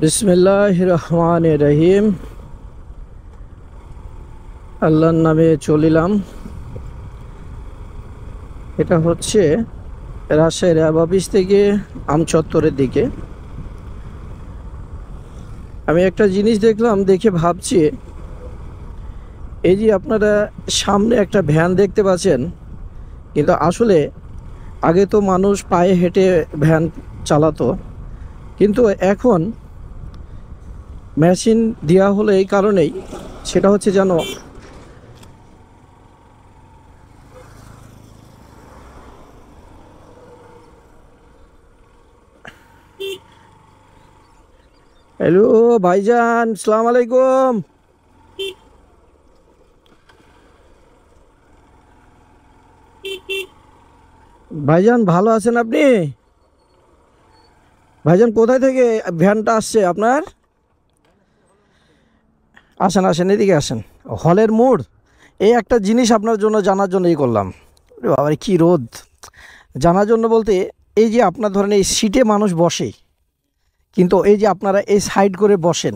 বিসমিল্লাহির রহমানির রহিম। আল্লাহর নামে চলিলাম। এটা হচ্ছে রাজশাহী র্যাব অফিস থেকে আমচত্বরের দিকে। আমি একটা জিনিস দেখলাম, দেখে ভাবছি, এই যে আপনারা সামনে একটা ভ্যান দেখতে পাচ্ছেন, কিন্তু আসলে আগে তো মানুষ পায়ে হেঁটে ভ্যান চালাতো, কিন্তু এখন মেশিন দেওয়া হলো এই কারণেই, সেটা হচ্ছে যেন হ্যালো ভাইজান, আসসালামু আলাইকুম। ভাইজান ভালো আছেন আপনি? ভাইজান কোথায় থেকে ভ্যানটা আসছে আপনার? আসেন আসেন, এদিকে আসেন। হলের মোড়। এই একটা জিনিস আপনার জন্য জানার জন্যই করলাম। বাবা কি রোদ! জানার জন্য বলতে, এই যে আপনার ধরেন এই সিটে মানুষ বসে, কিন্তু এই যে আপনারা এই সাইড করে বসেন,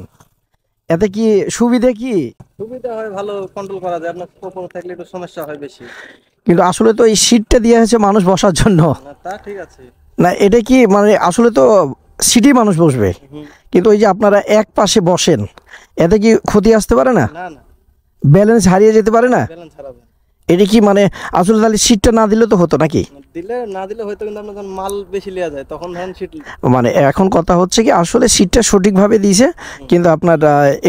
এতে কি সুবিধা কি? সুবিধা হয়, ভালো কন্ট্রোল করা যায়। আপনার উপর থাকলে একটু সমস্যা হয় বেশি। কিন্তু আসলে তো এই সিটটা দেওয়া হয়েছে মানুষ বসার জন্য। না, তা ঠিক আছে। না, এটা কি মানে আসলে তো সিটি মানুষ বসবে, কিন্তু ওই যে আপনারা এক পাশে বসেন, এতে কি ক্ষতি আসতে পারে না? না না, ব্যালেন্স হারিয়ে যেতে পারে না? ব্যালেন্স হারাবে। এটা কি মানে আসলে তাহলে সিটটা না দিলে তো হতো নাকি? দিলে না দিলে হয়তো, কিন্তু আপনার যখন মাল বেশি লিয়া যায় তখন ধরেন সিট। মানে এখন কথা হচ্ছে কি, আসলে সিটটা সঠিকভাবে দিয়েছে, কিন্তু আপনার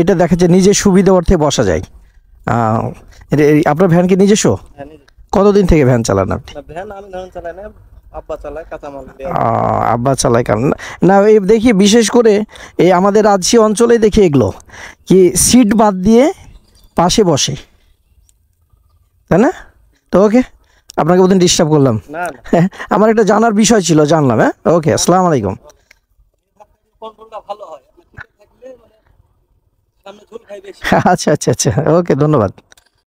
এটা দেখা যায় নিজের সুবিধা অর্থে বসা যায়। আপনার ভ্যান কি নিজস্ব? হ্যাঁ, নিজে। কতদিন থেকে ভ্যান চালান আপনি? না, ভ্যান আমি ধরেন চালাই না, আব্বা চালায় কাঁচামাল দিয়ে। আব্বা চালায় কারণ না, এই দেখি বিশেষ করে এই আমাদের রাজশাহী অঞ্চলে দেখি এগুলো কি সিট বাদ দিয়ে পাশে বসে, তাই না? তো ওকে, আপনাকে ওদিন ডিস্টার্ব করলাম। না না, আমার একটা জানার বিষয় ছিল, জানলাম। হ্যাঁ, ওকে, আসসালামু আলাইকুম। কন্ট্রোলটা ভালো হয়। আপনি ঠিক থাকলে মানে সামনে ঝুল খাই বেশি। আচ্ছা আচ্ছা আচ্ছা, ওকে, ধন্যবাদ।